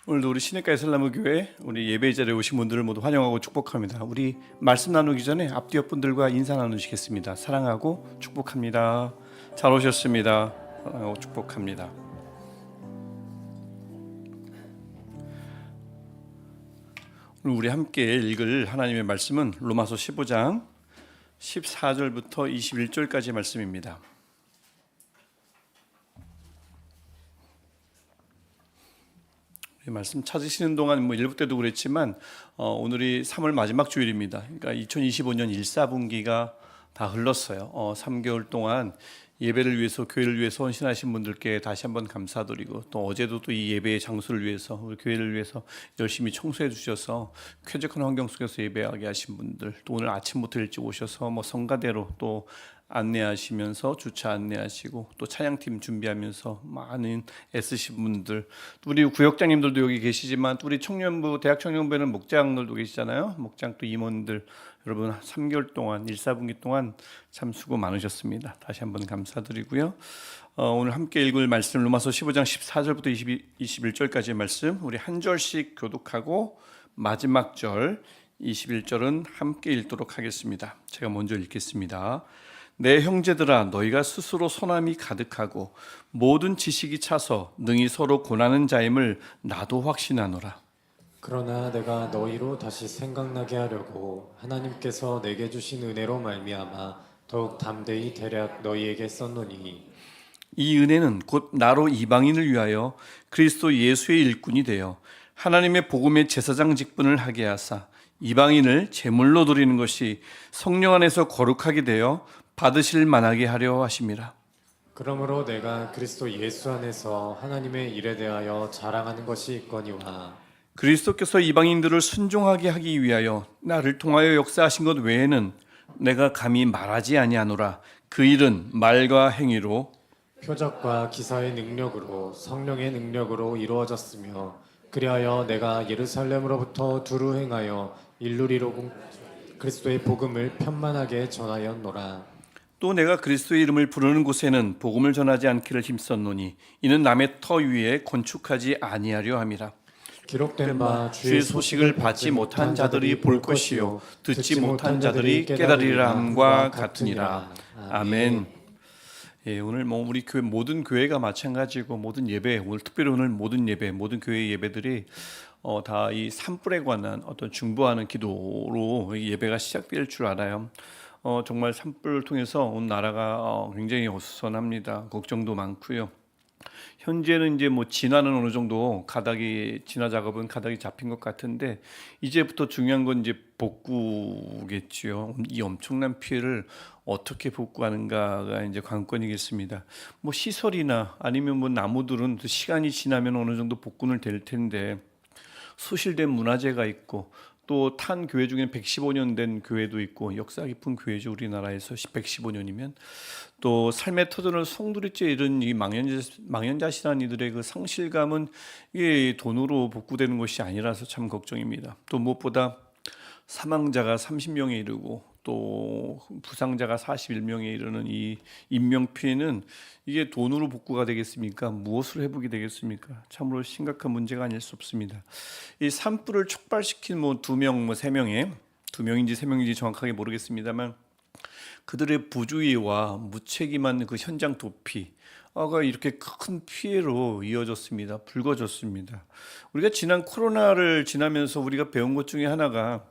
오늘도 우리 시냇가 이슬람교회 우리 예배 자리에 오신 분들을 모두 환영하고 축복합니다. 우리 말씀 나누기 전에 앞뒤 옆분들과 인사 나누시겠습니다. 사랑하고 축복합니다. 잘 오셨습니다. 사랑하고 축복합니다. 오늘 우리 함께 읽을 하나님의 말씀은 로마서 15장 14절부터 21절까지 말씀입니다. 말씀 찾으시는 동안 일부 때도 그랬지만 오늘이 3월 마지막 주일입니다. 그러니까 2025년 1사분기가 다 흘렀어요. 3개월 동안 예배를 위해서, 교회를 위해서 헌신하신 분들께 다시 한번 감사드리고, 또 어제도 또 이 예배의 장소를 위해서, 우리 교회를 위해서 열심히 청소해 주셔서 쾌적한 환경 속에서 예배하게 하신 분들, 또 오늘 아침부터 일찍 오셔서 성가대로 또 안내하시면서 주차 안내하시고, 또 찬양팀 준비하면서 많은 애쓰신 분들, 또 우리 구역장님들도 여기 계시지만, 또 우리 청년부, 대학 청년부에는 목장들도 계시잖아요. 목장 또 임원들, 여러분 3개월 동안 1사분기 동안 참 수고 많으셨습니다. 다시 한번 감사드리고요. 오늘 함께 읽을 말씀 로마서 15장 14절부터 21절까지의 말씀, 우리 한 절씩 교독하고 마지막 절 21절은 함께 읽도록 하겠습니다. 제가 먼저 읽겠습니다. 내 형제들아, 너희가 스스로 선함이 가득하고 모든 지식이 차서 능히 서로 고난하는 자임을 나도 확신하노라. 그러나 내가 너희로 다시 생각나게 하려고 하나님께서 내게 주신 은혜로 말미암아 더욱 담대히 대략 너희에게 썼노니, 이 은혜는 곧 나로 이방인을 위하여 그리스도 예수의 일꾼이 되어 하나님의 복음의 제사장 직분을 하게 하사 이방인을 제물로 드리는 것이 성령 안에서 거룩하게 되어 받으실 만하게 하려 하심이라. 그러므로 내가 그리스도 예수 안에서 하나님의 일에 대하여 자랑하는 것이 있거니와, 그리스도께서 이방인들을 순종하게 하기 위하여 나를 통하여 역사하신 것 외에는 내가 감히 말하지 아니하노라. 그 일은 말과 행위로 표적과 기사의 능력으로 성령의 능력으로 이루어졌으며, 그리하여 내가 예루살렘으로부터 두루 행하여 일루리로 그리스도의 복음을 편만하게 전하였노라. 또 내가 그리스도의 이름을 부르는 곳에는 복음을 전하지 않기를 힘썼노니 이는 남의 터 위에 건축하지 아니하려 함이라. 기록된 바 주의 소식을 받지 못한 자들이 볼 것이요 듣지 못한 자들이 깨달으리라 함과 같으니라. 아멘. 예, 오늘 우리 교회 모든 교회가 마찬가지고 모든 예배, 오늘 특별히 오늘 모든 예배, 모든 교회 예배들이 다 이 산불에 관한 어떤 중보하는 기도로 예배가 시작될 줄 알아요. 정말 산불을 통해서 온 나라가 굉장히 어수선합니다. 걱정도 많고요. 현재는 이제 진화는 어느 정도 진화 작업은 가닥이 잡힌 것 같은데, 이제부터 중요한 건 이제 복구겠지요. 이 엄청난 피해를 어떻게 복구하는가가 이제 관건이겠습니다. 시설이나 아니면 나무들은 시간이 지나면 어느 정도 복구는 될 텐데, 소실된 문화재가 있고, 또 탄 교회 중에는 115년 된 교회도 있고, 역사 깊은 교회죠. 우리나라에서 115년이면 또 삶의 터전을 송두리째 잃은 이 망연자실한 이들의 그 상실감은 이게 돈으로 복구되는 것이 아니라서 참 걱정입니다. 또 무엇보다 사망자가 30명에 이르고 또 부상자가 41명에 이르는 이 인명피해는 이게 돈으로 복구가 되겠습니까? 무엇을 회복이 되겠습니까? 참으로 심각한 문제가 아닐 수 없습니다. 이 산불을 촉발시킨 2명, 3명의 2명인지 3명인지 정확하게 모르겠습니다만, 그들의 부주의와 무책임한 그 현장 도피가 이렇게 큰 피해로 이어졌습니다. 불거졌습니다. 우리가 지난 코로나를 지나면서 우리가 배운 것 중에 하나가,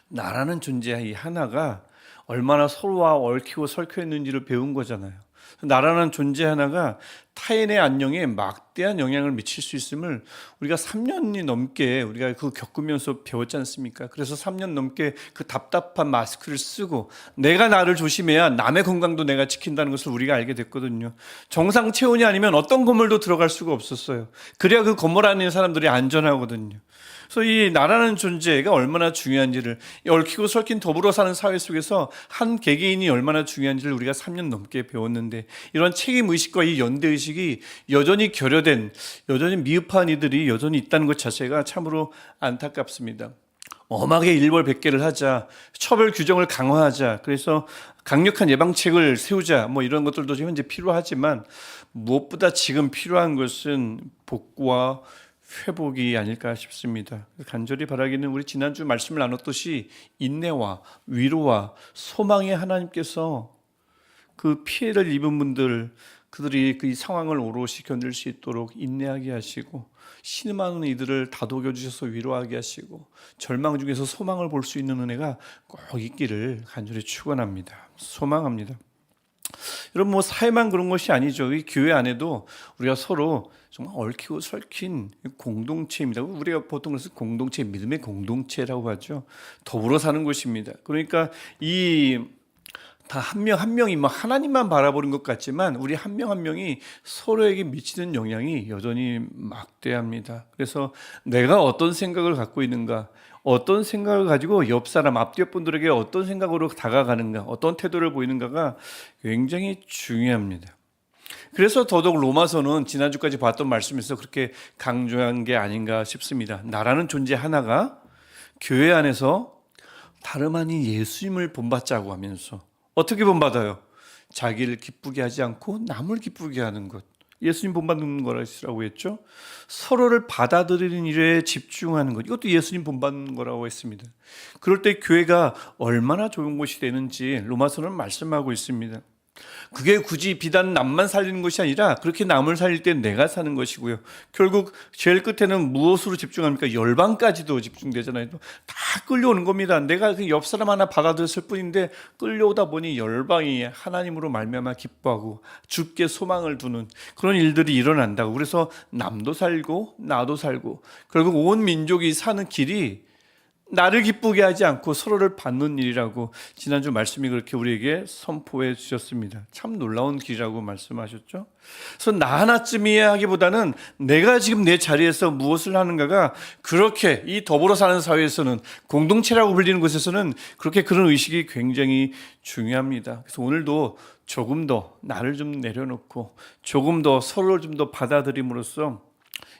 나라는 존재 이 하나가 얼마나 서로와 얽히고 설켜있는지를 배운 거잖아요. 나라는 존재 하나가 타인의 안녕에 막대한 영향을 미칠 수 있음을 우리가 3년이 넘게 우리가 겪으면서 배웠지 않습니까? 그래서 3년 넘게 그 답답한 마스크를 쓰고 내가 나를 조심해야 남의 건강도 내가 지킨다는 것을 우리가 알게 됐거든요. 정상 체온이 아니면 어떤 건물도 들어갈 수가 없었어요. 그래야 그 건물 안에 있는 사람들이 안전하거든요. 그래서 이 나라는 존재가 얼마나 중요한지를, 얽히고 설킨 더불어 사는 사회 속에서 한 개개인이 얼마나 중요한지를 우리가 3년 넘게 배웠는데, 이런 책임의식과 이 연대의식이 여전히 결여된, 여전히 미흡한 이들이 여전히 있다는 것 자체가 참으로 안타깝습니다. 엄하게 일벌백계를 하자, 처벌 규정을 강화하자, 그래서 강력한 예방책을 세우자, 이런 것들도 현재 필요하지만, 무엇보다 지금 필요한 것은 복구와 회복이 아닐까 싶습니다. 간절히 바라기는 우리 지난주 말씀을 나눴듯이 인내와 위로와 소망의 하나님께서 그 피해를 입은 분들, 그들이 그 상황을 오롯이 견딜 수 있도록 인내하게 하시고, 신음하는 이들을 다독여 주셔서 위로하게 하시고, 절망 중에서 소망을 볼 수 있는 은혜가 꼭 있기를 간절히 축원합니다. 소망합니다. 여러분, 뭐 사회만 그런 것이 아니죠. 이 교회 안에도 우리가 서로 정말 얽히고 설킨 공동체입니다. 우리가 보통 그래서 공동체, 믿음의 공동체라고 하죠. 더불어 사는 곳입니다. 그러니까 이 다 한 명 한 명이 뭐 하나님만 바라보는 것 같지만 우리 한 명 한 명이 서로에게 미치는 영향이 여전히 막대합니다. 그래서 내가 어떤 생각을 갖고 있는가, 어떤 생각을 가지고 옆 사람, 앞뒤 분들에게 어떤 생각으로 다가가는가, 어떤 태도를 보이는가가 굉장히 중요합니다. 그래서 더더욱 로마서는 지난주까지 봤던 말씀에서 그렇게 강조한 게 아닌가 싶습니다. 나라는 존재 하나가 교회 안에서 다름 아닌 예수님을 본받자고 하면서 어떻게 본받아요? 자기를 기쁘게 하지 않고 남을 기쁘게 하는 것. 예수님 본받는 거라고 했죠. 서로를 받아들이는 일에 집중하는 것. 이것도 예수님 본받는 거라고 했습니다. 그럴 때 교회가 얼마나 좋은 곳이 되는지 로마서는 말씀하고 있습니다. 그게 굳이 비단 남만 살리는 것이 아니라 그렇게 남을 살릴 때 내가 사는 것이고요. 결국 제일 끝에는 무엇으로 집중합니까? 열방까지도 집중되잖아요. 다 끌려오는 겁니다. 내가 그 옆 사람 하나 받아들였을 뿐인데 끌려오다 보니 열방이 하나님으로 말미암아 기뻐하고 주께 소망을 두는 그런 일들이 일어난다고. 그래서 남도 살고 나도 살고 결국 온 민족이 사는 길이 나를 기쁘게 하지 않고 서로를 받는 일이라고 지난주 말씀이 그렇게 우리에게 선포해 주셨습니다. 참 놀라운 길이라고 말씀하셨죠. 그래서 나 하나쯤이 하기보다는 내가 지금 내 자리에서 무엇을 하는가가 그렇게 이 더불어 사는 사회에서는 공동체라고 불리는 곳에서는 그렇게 그런 의식이 굉장히 중요합니다. 그래서 오늘도 조금 더 나를 좀 내려놓고 조금 더 서로를 좀 더 받아들임으로써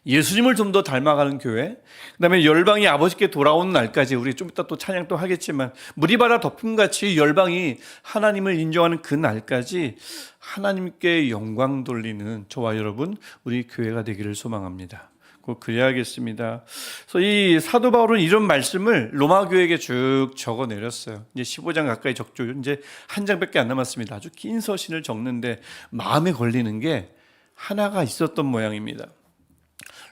예수님을 좀 더 닮아가는 교회, 그다음에 열방이 아버지께 돌아오는 날까지 우리 좀 이따 또 찬양 또 하겠지만 무리바라 덮음같이 열방이 하나님을 인정하는 그 날까지 하나님께 영광 돌리는 저와 여러분 우리 교회가 되기를 소망합니다. 꼭 그래야겠습니다. 그래서 이 사도 바울은 이런 말씀을 로마 교회에게 쭉 적어 내렸어요. 이제 15장 가까이 적죠. 이제 한 장밖에 안 남았습니다. 아주 긴 서신을 적는데 마음에 걸리는 게 하나가 있었던 모양입니다.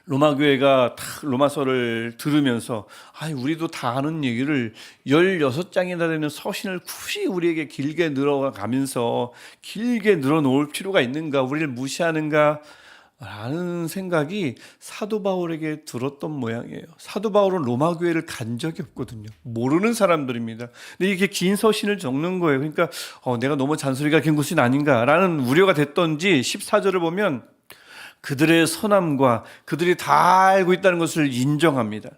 로마 교회가 로마서를 들으면서 우리도 다 아는 얘기를 16장이나 되는 서신을 굳이 우리에게 길게 늘어가면서 길게 늘어놓을 필요가 있는가, 우리를 무시하는가 라는 생각이 사도 바울에게 들었던 모양이에요. 사도 바울은 로마 교회를 간 적이 없거든요. 모르는 사람들입니다. 근데 이게 긴 서신을 적는 거예요. 그러니까 내가 너무 잔소리가 긴 것이 아닌가라는 우려가 됐던지 14절을 보면 그들의 선함과 그들이 다 알고 있다는 것을 인정합니다.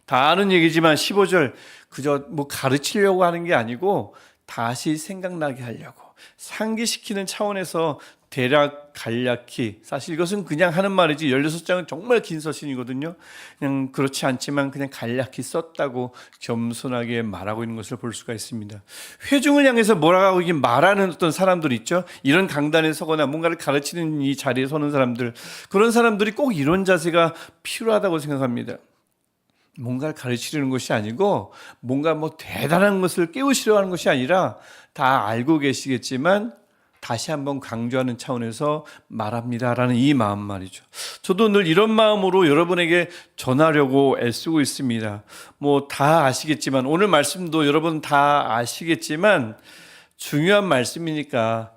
다 아는 얘기지만 15절 그저 뭐 가르치려고 하는 게 아니고 다시 생각나게 하려고 상기시키는 차원에서 대략 간략히, 사실 이것은 그냥 하는 말이지 16장은 정말 긴 서신이거든요. 그냥 그렇지 않지만 그냥 간략히 썼다고 겸손하게 말하고 있는 것을 볼 수가 있습니다. 회중을 향해서 뭐라고 말하는 어떤 사람들 있죠. 이런 강단에 서거나 뭔가를 가르치는 이 자리에 서는 사람들, 그런 사람들이 꼭 이런 자세가 필요하다고 생각합니다. 뭔가를 가르치려는 것이 아니고 뭔가 뭐 대단한 것을 깨우시려 하는 것이 아니라 다 알고 계시겠지만 다시 한번 강조하는 차원에서 말합니다라는 이 마음 말이죠. 저도 늘 이런 마음으로 여러분에게 전하려고 애쓰고 있습니다. 뭐 다 아시겠지만 오늘 말씀도 여러분 다 아시겠지만 중요한 말씀이니까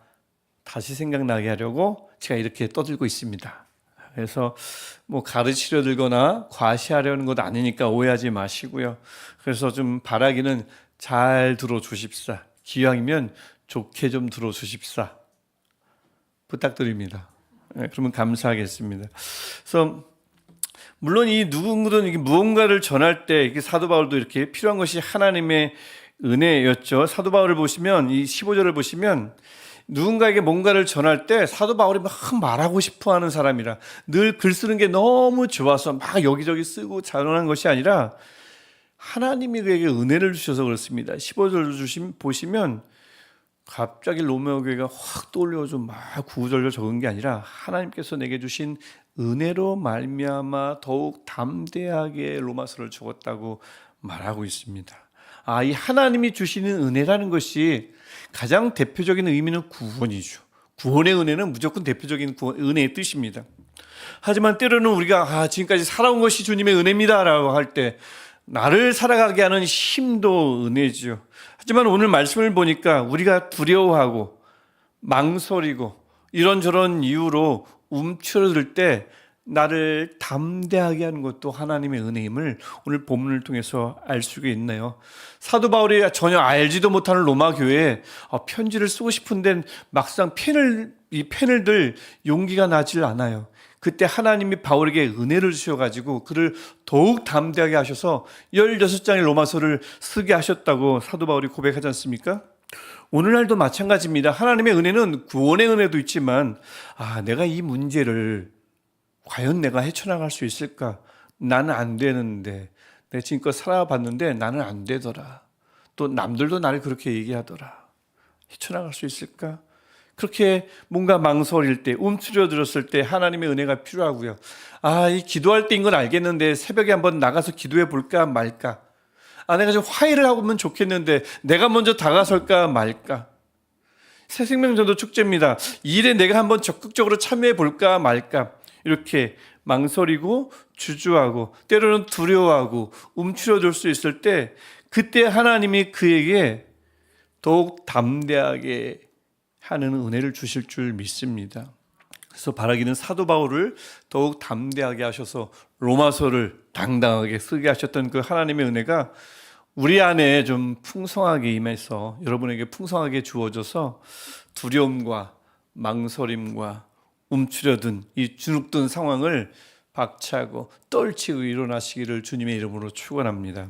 다시 생각나게 하려고 제가 이렇게 떠들고 있습니다. 그래서 뭐 가르치려 들거나 과시하려는 것 아니니까 오해하지 마시고요. 그래서 좀 바라기는 잘 들어주십사. 기왕이면 좋게 좀 들어주십사. 부탁드립니다. 그러면 감사하겠습니다. 그래서 물론 이 누구든 무언가를 전할 때 사도 바울도 이렇게 필요한 것이 하나님의 은혜였죠. 사도 바울을 보시면 이 15절을 보시면 누군가에게 뭔가를 전할 때 사도 바울이 막 말하고 싶어하는 사람이라 늘 글 쓰는 게 너무 좋아서 막 여기저기 쓰고 자론한 것이 아니라 하나님이 그에게 은혜를 주셔서 그렇습니다. 15절 보시면 갑자기 로마 교회가 확 떠올려서 막 구구절절 적은 게 아니라 하나님께서 내게 주신 은혜로 말미암아 더욱 담대하게 로마서를 적었다고 말하고 있습니다. 이 하나님이 주시는 은혜라는 것이 가장 대표적인 의미는 구원이죠. 구원의 은혜는 무조건 대표적인 은혜의 뜻입니다. 하지만 때로는 우리가 지금까지 살아온 것이 주님의 은혜입니다라고 할 때 나를 살아가게 하는 힘도 은혜죠. 하지만 오늘 말씀을 보니까 우리가 두려워하고 망설이고 이런저런 이유로 움츠러들 때 나를 담대하게 하는 것도 하나님의 은혜임을 오늘 본문을 통해서 알 수가 있네요. 사도 바울이 전혀 알지도 못하는 로마 교회에 편지를 쓰고 싶은데 막상 이 펜을 들 용기가 나질 않아요. 그때 하나님이 바울에게 은혜를 주셔가지고 그를 더욱 담대하게 하셔서 16장의 로마서를 쓰게 하셨다고 사도 바울이 고백하지 않습니까? 오늘날도 마찬가지입니다. 하나님의 은혜는 구원의 은혜도 있지만 내가 이 문제를 과연 내가 헤쳐나갈 수 있을까? 나는 안 되는데 내가 지금껏 살아봤는데 나는 안 되더라. 또 남들도 나를 그렇게 얘기하더라. 헤쳐나갈 수 있을까? 그렇게 뭔가 망설일 때, 움츠려들었을 때 하나님의 은혜가 필요하고요. 이 기도할 때인 건 알겠는데 새벽에 한번 나가서 기도해 볼까 말까? 내가 좀 화해를 하면 좋겠는데 내가 먼저 다가설까 말까? 새생명전도 축제입니다. 이 일에 내가 한번 적극적으로 참여해 볼까 말까? 이렇게 망설이고 주저하고 때로는 두려워하고 움츠려들 수 있을 때 그때 하나님이 그에게 더욱 담대하게 하는 은혜를 주실 줄 믿습니다. 그래서 바라기는 사도 바울을 더욱 담대하게 하셔서 로마서를 당당하게 쓰게 하셨던 그 하나님의 은혜가 우리 안에 좀 풍성하게 임해서 여러분에게 풍성하게 주어져서 두려움과 망설임과 움츠려든 이 주눅든 상황을 박차고 떨치고 일어나시기를 주님의 이름으로 축원합니다.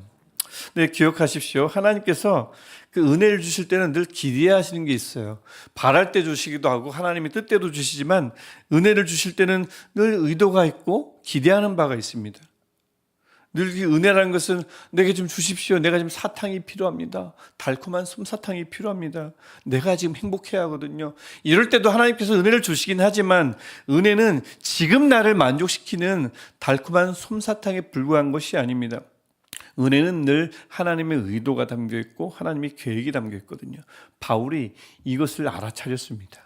네, 기억하십시오. 하나님께서 그 은혜를 주실 때는 늘 기대하시는 게 있어요. 바랄 때 주시기도 하고 하나님의 뜻대로 주시지만 은혜를 주실 때는 늘 의도가 있고 기대하는 바가 있습니다. 늘 이 은혜라는 것은 내게 좀 주십시오. 내가 지금 사탕이 필요합니다. 달콤한 솜사탕이 필요합니다. 내가 지금 행복해야 하거든요. 이럴 때도 하나님께서 은혜를 주시긴 하지만 은혜는 지금 나를 만족시키는 달콤한 솜사탕에 불과한 것이 아닙니다. 은혜는 늘 하나님의 의도가 담겨 있고 하나님의 계획이 담겨 있거든요. 바울이 이것을 알아차렸습니다.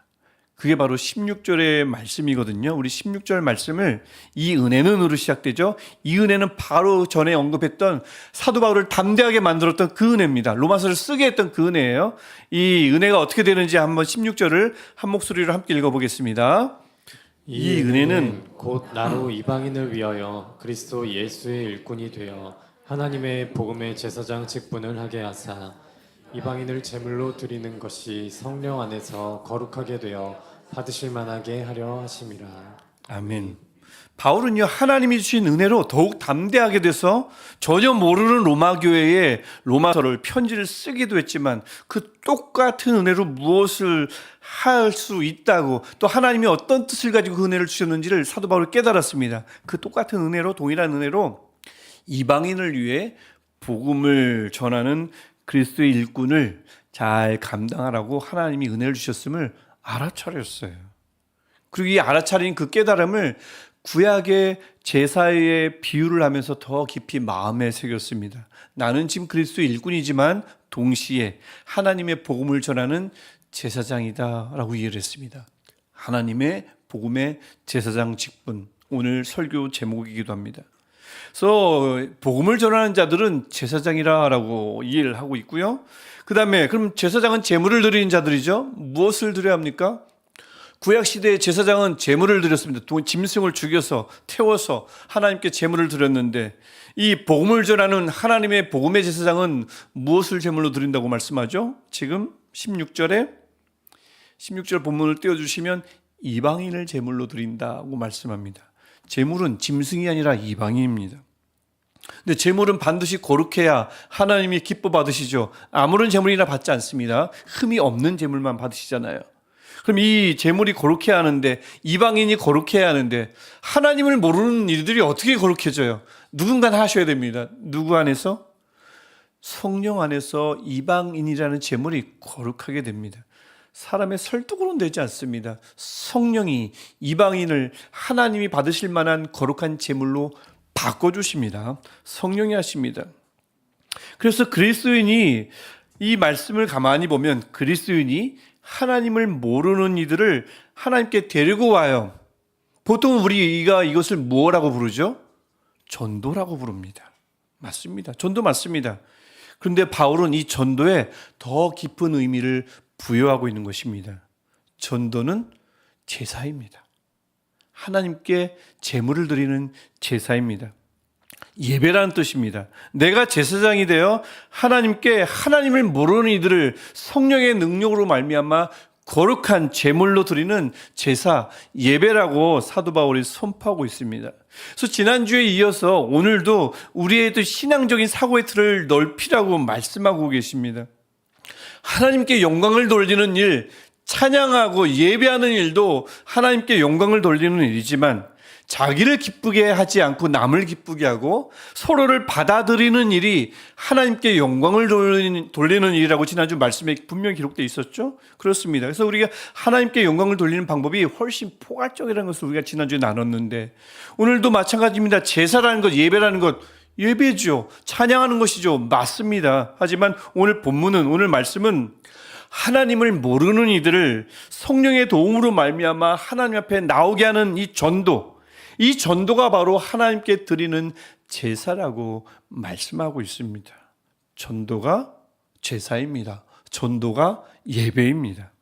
그게 바로 16절의 말씀이거든요. 우리 16절 말씀을 이 은혜는으로 시작되죠. 이 은혜는 바로 전에 언급했던 사도 바울을 담대하게 만들었던 그 은혜입니다. 로마서를 쓰게 했던 그 은혜예요. 이 은혜가 어떻게 되는지 한번 16절을 한 목소리로 함께 읽어보겠습니다. 이 은혜는 곧 나로 이방인을 위하여 그리스도 예수의 일꾼이 되어 하나님의 복음의 제사장 직분을 하게 하사 이방인을 제물로 드리는 것이 성령 안에서 거룩하게 되어 받으실 만하게 하려 하심이라. 아멘. 바울은요, 하나님이 주신 은혜로 더욱 담대하게 돼서 전혀 모르는 로마 교회에 로마서를 편지를 쓰기도 했지만 그 똑같은 은혜로 무엇을 할 수 있다고 또 하나님이 어떤 뜻을 가지고 그 은혜를 주셨는지를 사도 바울이 깨달았습니다. 그 똑같은 은혜로 동일한 은혜로 이방인을 위해 복음을 전하는 그리스도의 일꾼을 잘 감당하라고 하나님이 은혜를 주셨음을 알아차렸어요. 그리고 이 알아차린 그 깨달음을 구약의 제사의 비유를 하면서 더 깊이 마음에 새겼습니다. 나는 지금 그리스도의 일꾼이지만 동시에 하나님의 복음을 전하는 제사장이다 라고 이해를 했습니다. 하나님의 복음의 제사장 직분, 오늘 설교 제목이기도 합니다. 그래서 복음을 전하는 자들은 제사장이라고 이해를 하고 있고요. 그 다음에 그럼 제사장은 제물을 드리는 자들이죠. 무엇을 드려야 합니까? 구약시대의 제사장은 제물을 드렸습니다. 짐승을 죽여서 태워서 하나님께 제물을 드렸는데 이 복음을 전하는 하나님의 복음의 제사장은 무엇을 제물로 드린다고 말씀하죠? 지금 16절 본문을 띄워주시면 이방인을 제물로 드린다고 말씀합니다. 제물은 짐승이 아니라 이방인입니다. 근데 제물은 반드시 거룩해야 하나님이 기뻐 받으시죠. 아무런 제물이나 받지 않습니다. 흠이 없는 제물만 받으시잖아요. 그럼 이 제물이 거룩해야 하는데 이방인이 거룩해야 하는데 하나님을 모르는 일들이 어떻게 거룩해져요? 누군가는 하셔야 됩니다. 누구 안에서? 성령 안에서 이방인이라는 제물이 거룩하게 됩니다. 사람의 설득으로는 되지 않습니다. 성령이 이방인을 하나님이 받으실 만한 거룩한 제물로 바꿔주십니다. 성령이 하십니다. 그래서 그리스도인이 이 말씀을 가만히 보면 그리스도인이 하나님을 모르는 이들을 하나님께 데리고 와요. 보통 우리가 이것을 무엇라고 부르죠? 전도라고 부릅니다. 맞습니다. 전도 맞습니다. 그런데 바울은 이 전도에 더 깊은 의미를 부여하고 있는 것입니다. 전도는 제사입니다. 하나님께 제물을 드리는 제사입니다. 예배라는 뜻입니다. 내가 제사장이 되어 하나님께 하나님을 모르는 이들을 성령의 능력으로 말미암아 거룩한 제물로 드리는 제사, 예배라고 사도 바울이 선포하고 있습니다. 그래서 지난주에 이어서 오늘도 우리의 신앙적인 사고의 틀을 넓히라고 말씀하고 계십니다. 하나님께 영광을 돌리는 일, 찬양하고 예배하는 일도 하나님께 영광을 돌리는 일이지만 자기를 기쁘게 하지 않고 남을 기쁘게 하고 서로를 받아들이는 일이 하나님께 영광을 돌리는 일이라고 지난주 말씀에 분명히 기록되어 있었죠. 그렇습니다. 그래서 우리가 하나님께 영광을 돌리는 방법이 훨씬 포괄적이라는 것을 우리가 지난주에 나눴는데 오늘도 마찬가지입니다. 제사라는 것, 예배라는 것, 예배죠. 찬양하는 것이죠. 맞습니다. 하지만 오늘 본문은, 오늘 말씀은 하나님을 모르는 이들을 성령의 도움으로 말미암아 하나님 앞에 나오게 하는 이 전도, 이 전도가 바로 하나님께 드리는 제사라고 말씀하고 있습니다. 전도가 제사입니다. 전도가 예배입니다.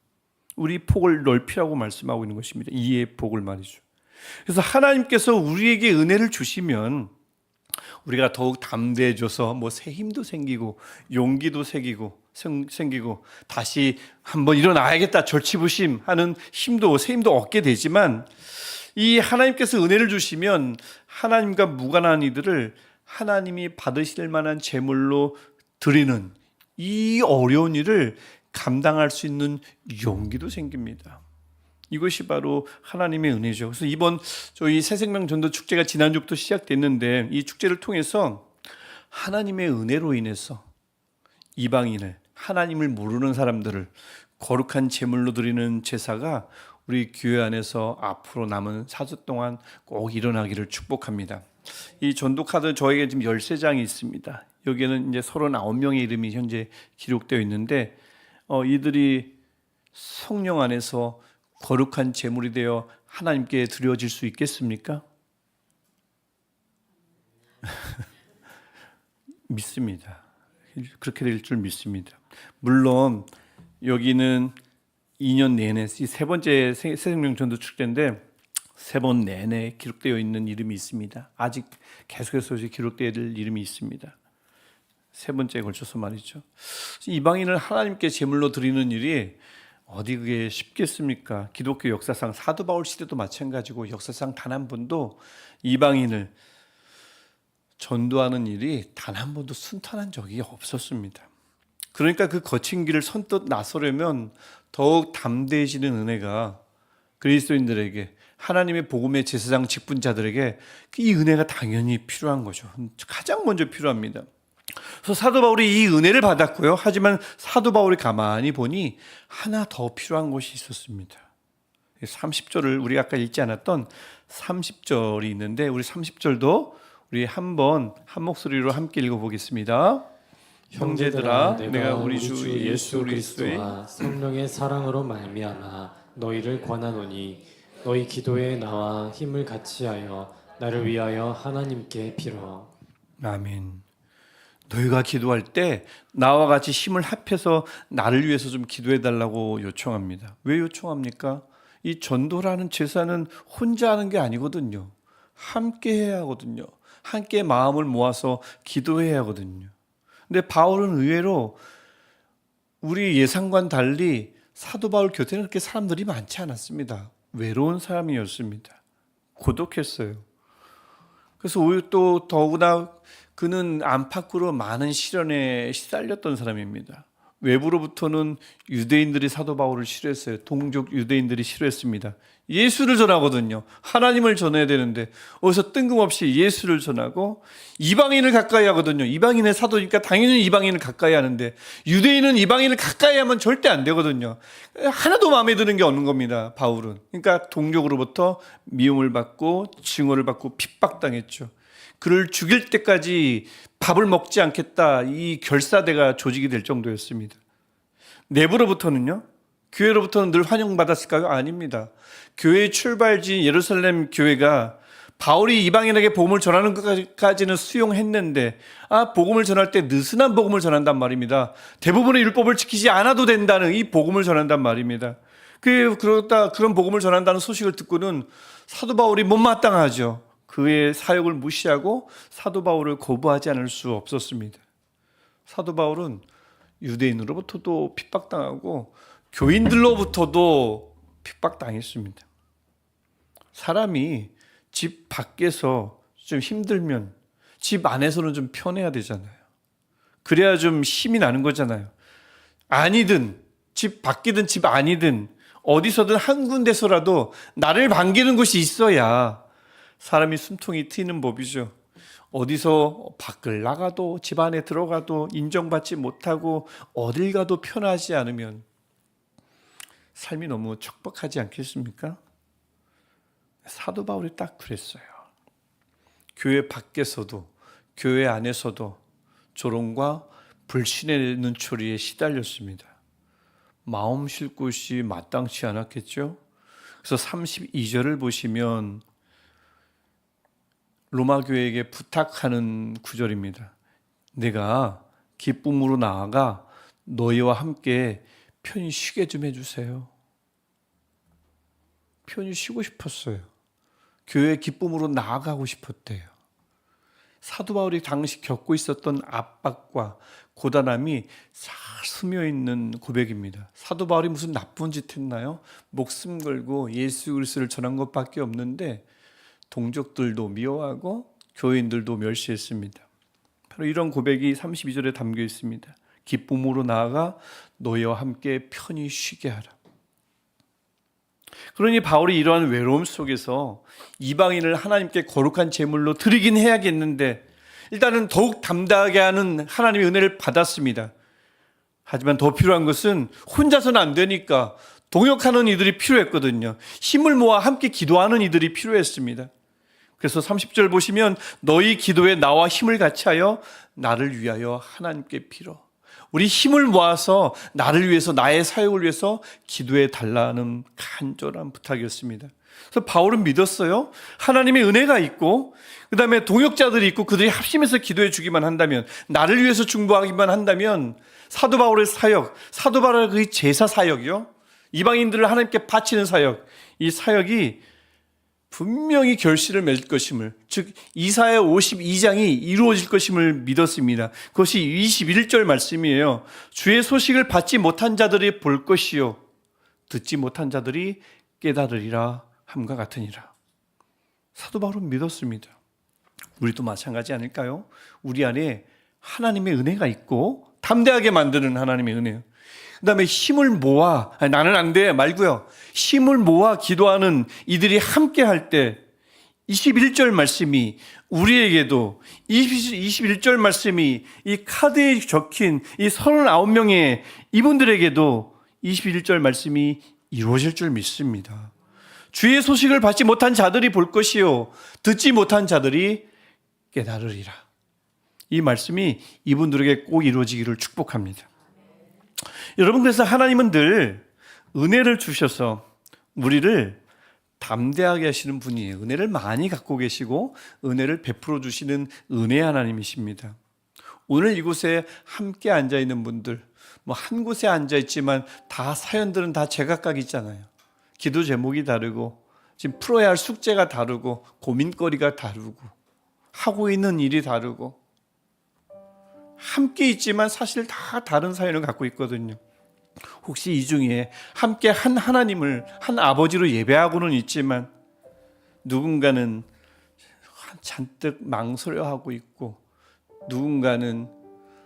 우리 폭을 넓히라고 말씀하고 있는 것입니다. 이해의 폭을 말이죠. 그래서 하나님께서 우리에게 은혜를 주시면 우리가 더욱 담대해져서 새 힘도 생기고 용기도 생기고 다시 한번 일어나야겠다 절치부심 하는 새 힘도 얻게 되지만 이 하나님께서 은혜를 주시면 하나님과 무관한 이들을 하나님이 받으실 만한 제물로 드리는 이 어려운 일을 감당할 수 있는 용기도 생깁니다. 이것이 바로 하나님의 은혜죠. 그래서 이번 저희 새생명 전도 축제가 지난주부터 시작됐는데 이 축제를 통해서 하나님의 은혜로 인해서 이방인을, 하나님을 모르는 사람들을 거룩한 제물로 드리는 제사가 우리 교회 안에서 앞으로 남은 4주 동안 꼭 일어나기를 축복합니다. 이 전도 카드 저에게 지금 13장이 있습니다. 여기에는 이제 39명의 이름이 현재 기록되어 있는데 이들이 성령 안에서 거룩한 제물이 되어 하나님께 드려질 수 있겠습니까? 믿습니다. 그렇게 될 줄 믿습니다. 물론 여기는 2년 내내 이 세 번째 새생명 전도 축제인데 세 번 내내 기록되어 있는 이름이 있습니다. 아직 계속해서 기록되어야 될 이름이 있습니다. 세 번째에 걸쳐서 말이죠. 이방인을 하나님께 제물로 드리는 일이 어디 그게 쉽겠습니까? 기독교 역사상 사도 바울 시대도 마찬가지고 역사상 단 한 번도 이방인을 전도하는 일이 단 한 번도 순탄한 적이 없었습니다. 그러니까 그 거친 길을 선뜻 나서려면 더욱 담대해지는 은혜가 그리스도인들에게, 하나님의 복음의 제사장 직분자들에게 이 은혜가 당연히 필요한 거죠. 가장 먼저 필요합니다. 그래서 사도 바울이 이 은혜를 받았고요. 하지만 사도 바울이 가만히 보니 하나 더 필요한 것이 있었습니다. 30절을 우리 아까 읽지 않았던 30절이 있는데 우리 30절도 우리 한번 한 목소리로 함께 읽어보겠습니다. 형제들아, 내가 우리 주 예수 그리스도의 성령의 사랑으로 말미암아 너희를 권하노니 너희 기도에 나와 힘을 같이하여 나를 위하여 하나님께 빌어. 아멘. 너희가 기도할 때 나와 같이 힘을 합해서 나를 위해서 좀 기도해 달라고 요청합니다. 왜 요청합니까? 이 전도라는 제사는 혼자 하는 게 아니거든요. 함께 해야 하거든요. 함께 마음을 모아서 기도해야 하거든요. 근데 바울은 의외로 우리 예상과는 달리 사도 바울 곁에는 그렇게 사람들이 많지 않았습니다. 외로운 사람이었습니다. 고독했어요. 그래서 오히려 또 더구나 그는 안팎으로 많은 시련에 시달렸던 사람입니다. 외부로부터는 유대인들이 사도 바울을 싫어했어요. 동족 유대인들이 싫어했습니다. 예수를 전하거든요. 하나님을 전해야 되는데 어디서 뜬금없이 예수를 전하고, 이방인을 가까이 하거든요. 이방인의 사도니까 당연히 이방인을 가까이 하는데 유대인은 이방인을 가까이 하면 절대 안 되거든요. 하나도 마음에 드는 게 없는 겁니다, 바울은. 그러니까 동족으로부터 미움을 받고 증오를 받고 핍박당했죠. 그를 죽일 때까지 밥을 먹지 않겠다, 이 결사대가 조직이 될 정도였습니다. 내부로부터는요, 교회로부터는 늘 환영받았을까요? 아닙니다. 교회의 출발지인 예루살렘 교회가 바울이 이방인에게 복음을 전하는 것까지는 수용했는데, 복음을 전할 때 느슨한 복음을 전한단 말입니다. 대부분의 율법을 지키지 않아도 된다는 이 복음을 전한단 말입니다. 그런 복음을 전한다는 소식을 듣고는 사도 바울이 못마땅하죠. 그의 사역을 무시하고 사도 바울을 거부하지 않을 수 없었습니다. 사도 바울은 유대인으로부터도 핍박당하고 교인들로부터도 핍박당했습니다. 사람이 집 밖에서 좀 힘들면 집 안에서는 좀 편해야 되잖아요. 그래야 좀 힘이 나는 거잖아요. 아니든 집 밖이든 집 안이든 어디서든 한 군데서라도 나를 반기는 곳이 있어야 사람이 숨통이 트이는 법이죠. 어디서 밖을 나가도 집 안에 들어가도 인정받지 못하고 어딜 가도 편하지 않으면 삶이 너무 척박하지 않겠습니까? 사도 바울이 딱 그랬어요. 교회 밖에서도 교회 안에서도 조롱과 불신의 눈초리에 시달렸습니다. 마음 쉴 곳이 마땅치 않았겠죠? 그래서 32절을 보시면 로마 교회에게 부탁하는 구절입니다. 내가 기쁨으로 나아가 너희와 함께 편히 쉬게 좀 해주세요. 편히 쉬고 싶었어요. 교회의 기쁨으로 나아가고 싶었대요. 사도 바울이 당시 겪고 있었던 압박과 고단함이 잘 스며있는 고백입니다. 사도 바울이 무슨 나쁜 짓 했나요? 목숨 걸고 예수 그리스도를 전한 것밖에 없는데 동족들도 미워하고 교인들도 멸시했습니다. 바로 이런 고백이 32절에 담겨 있습니다. 기쁨으로 나아가 너희와 함께 편히 쉬게 하라. 그러니 바울이 이러한 외로움 속에서 이방인을 하나님께 거룩한 제물로 드리긴 해야겠는데, 일단은 더욱 담대하게 하는 하나님의 은혜를 받았습니다. 하지만 더 필요한 것은 혼자서는 안 되니까 동역하는 이들이 필요했거든요. 힘을 모아 함께 기도하는 이들이 필요했습니다. 그래서 30절 보시면 너희 기도에 나와 힘을 같이 하여 나를 위하여 하나님께 빌어. 우리 힘을 모아서 나를 위해서, 나의 사역을 위해서 기도해 달라는 간절한 부탁이었습니다. 그래서 바울은 믿었어요. 하나님의 은혜가 있고 그 다음에 동역자들이 있고 그들이 합심해서 기도해 주기만 한다면, 나를 위해서 중보하기만 한다면 사도 바울의 사역, 사도 바울의 그 제사 사역이요, 이방인들을 하나님께 바치는 사역, 이 사역이 분명히 결실을 맺을 것임을, 즉 이사야 52장이 이루어질 것임을 믿었습니다. 그것이 21절 말씀이에요. 주의 소식을 받지 못한 자들이 볼 것이요 듣지 못한 자들이 깨달으리라 함과 같으니라. 사도 바울은 믿었습니다. 우리도 마찬가지 아닐까요? 우리 안에 하나님의 은혜가 있고 담대하게 만드는 하나님의 은혜요, 그 다음에 힘을 모아, 나는 안 돼 말고요, 힘을 모아 기도하는 이들이 함께 할 때 21절 말씀이 우리에게도, 21절 말씀이 이 카드에 적힌 이 39명의 이분들에게도 21절 말씀이 이루어질 줄 믿습니다. 주의 소식을 받지 못한 자들이 볼 것이요 듣지 못한 자들이 깨달으리라. 이 말씀이 이분들에게 꼭 이루어지기를 축복합니다. 여러분, 그래서 하나님은 늘 은혜를 주셔서 우리를 담대하게 하시는 분이에요. 은혜를 많이 갖고 계시고 은혜를 베풀어 주시는 은혜 하나님이십니다. 오늘 이곳에 함께 앉아 있는 분들, 한 곳에 앉아 있지만 다 사연들은 다 제각각 있잖아요. 기도 제목이 다르고 지금 풀어야 할 숙제가 다르고 고민거리가 다르고 하고 있는 일이 다르고 함께 있지만 사실 다 다른 사연을 갖고 있거든요. 혹시 이 중에 함께 한 하나님을, 한 아버지로 예배하고는 있지만 누군가는 잔뜩 망설여하고 있고, 누군가는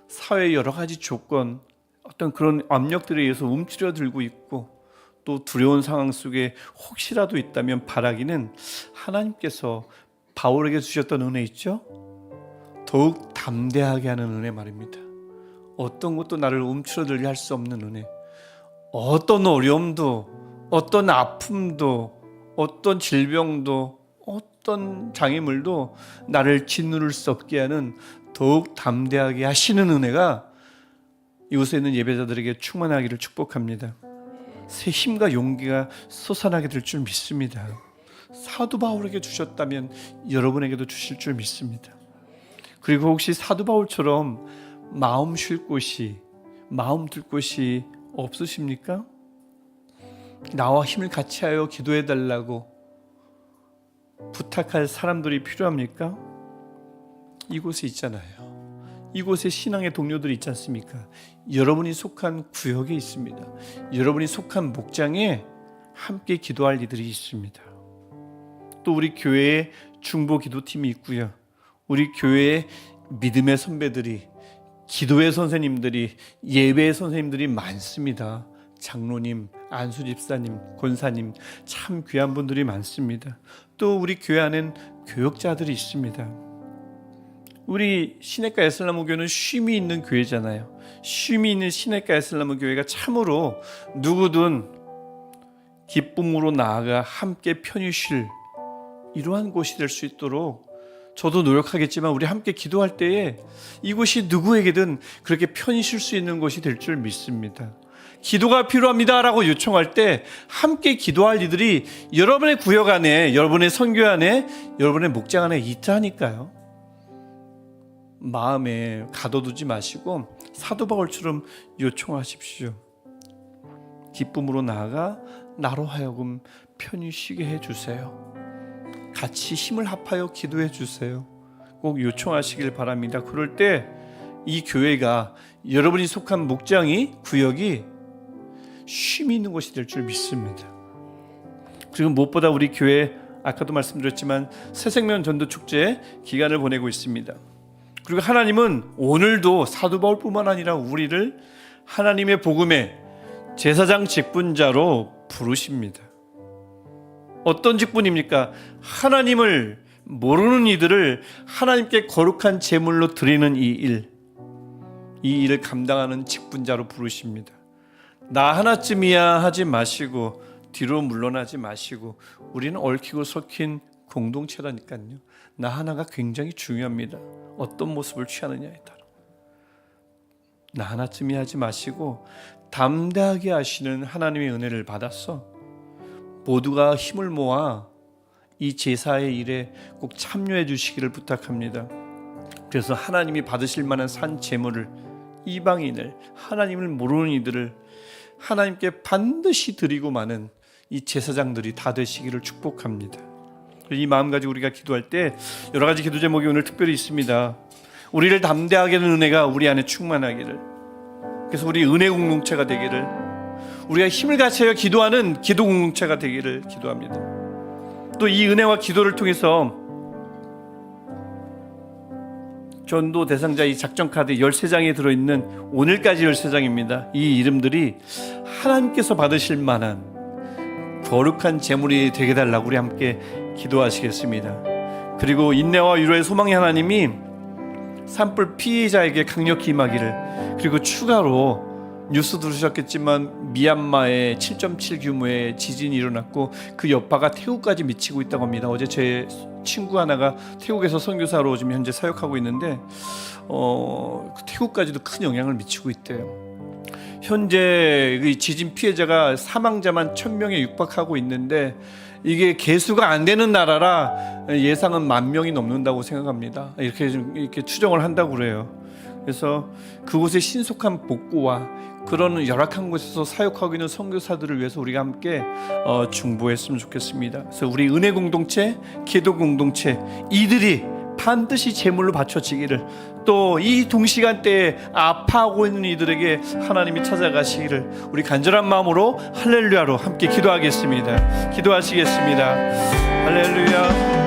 사회의 여러 가지 조건, 어떤 그런 압력들에 의해서 움츠려들고 있고 또 두려운 상황 속에 혹시라도 있다면 바라기는 하나님께서 바울에게 주셨던 은혜 있죠? 더욱 담대하게 하는 은혜 말입니다. 어떤 것도 나를 움츠러들게 할 수 없는 은혜, 어떤 어려움도, 어떤 아픔도, 어떤 질병도, 어떤 장애물도 나를 짓누를 수 없게 하는 더욱 담대하게 하시는 은혜가 이곳에 있는 예배자들에게 충만하기를 축복합니다. 새 힘과 용기가 솟아나게 될 줄 믿습니다. 사도 바울에게 주셨다면 여러분에게도 주실 줄 믿습니다. 그리고 혹시 사도 바울처럼 마음 쉴 곳이, 마음 둘 곳이 없으십니까? 나와 힘을 같이 하여 기도해 달라고 부탁할 사람들이 필요합니까? 이곳에 있잖아요. 이곳에 신앙의 동료들이 있지 않습니까? 여러분이 속한 구역에 있습니다. 여러분이 속한 목장에 함께 기도할 이들이 있습니다. 또 우리 교회에 중보 기도팀이 있고요. 우리 교회에 믿음의 선배들이, 기도의 선생님들이, 예배의 선생님들이 많습니다. 장로님, 안수 집사님, 권사님, 참 귀한 분들이 많습니다. 또 우리 교회 안엔 교역자들이 있습니다. 우리 시냇가 에슬라무 교회는 쉼이 있는 교회잖아요. 쉼이 있는 시냇가 에슬라무 교회가 참으로 누구든 기쁨으로 나아가 함께 편히 쉴 이러한 곳이 될 수 있도록 저도 노력하겠지만 우리 함께 기도할 때에 이곳이 누구에게든 그렇게 편히 쉴 수 있는 곳이 될 줄 믿습니다. 기도가 필요합니다라고 요청할 때 함께 기도할 이들이 여러분의 구역 안에, 여러분의 선교 안에, 여러분의 목장 안에 있다니까요. 마음에 가둬두지 마시고 사도 바울처럼 요청하십시오. 기쁨으로 나아가 나로 하여금 편히 쉬게 해주세요. 같이 힘을 합하여 기도해 주세요. 꼭 요청하시길 바랍니다. 그럴 때 이 교회가, 여러분이 속한 목장이, 구역이 쉼이 있는 곳이 될 줄 믿습니다. 그리고 무엇보다 우리 교회, 아까도 말씀드렸지만 새생명 전도축제 기간을 보내고 있습니다. 그리고 하나님은 오늘도 사도 바울뿐만 아니라 우리를 하나님의 복음의 제사장 직분자로 부르십니다. 어떤 직분입니까? 하나님을 모르는 이들을 하나님께 거룩한 제물로 드리는 이 일을 감당하는 직분자로 부르십니다. 나 하나쯤이야 하지 마시고 뒤로 물러나지 마시고 우리는 얽히고 섞인 공동체라니까요. 나 하나가 굉장히 중요합니다. 어떤 모습을 취하느냐에 따라. 나 하나쯤이 하지 마시고 담대하게 하시는 하나님의 은혜를 받았어. 모두가 힘을 모아 이 제사의 일에 꼭 참여해 주시기를 부탁합니다. 그래서 하나님이 받으실 만한 산 제물을, 이방인을, 하나님을 모르는 이들을 하나님께 반드시 드리고 마는 이 제사장들이 다 되시기를 축복합니다. 이 마음 가지고 우리가 기도할 때 여러 가지 기도 제목이 오늘 특별히 있습니다. 우리를 담대하게 하는 은혜가 우리 안에 충만하기를, 그래서 우리 은혜 공동체가 되기를, 우리가 힘을 같이하여 기도하는 기도 공동체가 되기를 기도합니다. 또 이 은혜와 기도를 통해서 전도 대상자 이 작전 카드 13장에 들어있는 오늘까지 13장입니다. 이 이름들이 하나님께서 받으실 만한 거룩한 제물이 되게 달라고 우리 함께 기도하시겠습니다. 그리고 인내와 위로의 소망의 하나님이 산불 피해자에게 강력히 임하기를, 그리고 추가로 뉴스 들으셨겠지만 미얀마에 7.7 규모의 지진이 일어났고 그 여파가 태국까지 미치고 있다고 합니다. 어제 제 친구 하나가 태국에서 선교사로 지금 현재 사역하고 있는데 태국까지도 큰 영향을 미치고 있대요. 현재 그 지진 피해자가 사망자만 1000명에 육박하고 있는데 이게 개수가 안 되는 나라라 예상은 10,000명이 넘는다고 생각합니다. 이렇게 추정을 한다고 그래요. 그래서 그곳의 신속한 복구와 그런 열악한 곳에서 사역하고 있는 선교사들을 위해서 우리가 함께 중보했으면 좋겠습니다. 그래서 우리 은혜 공동체, 기도 공동체, 이들이 반드시 제물로 바쳐지기를, 또 이 동시간대에 아파하고 있는 이들에게 하나님이 찾아가시기를 우리 간절한 마음으로 할렐루야로 함께 기도하겠습니다. 기도하시겠습니다. 할렐루야.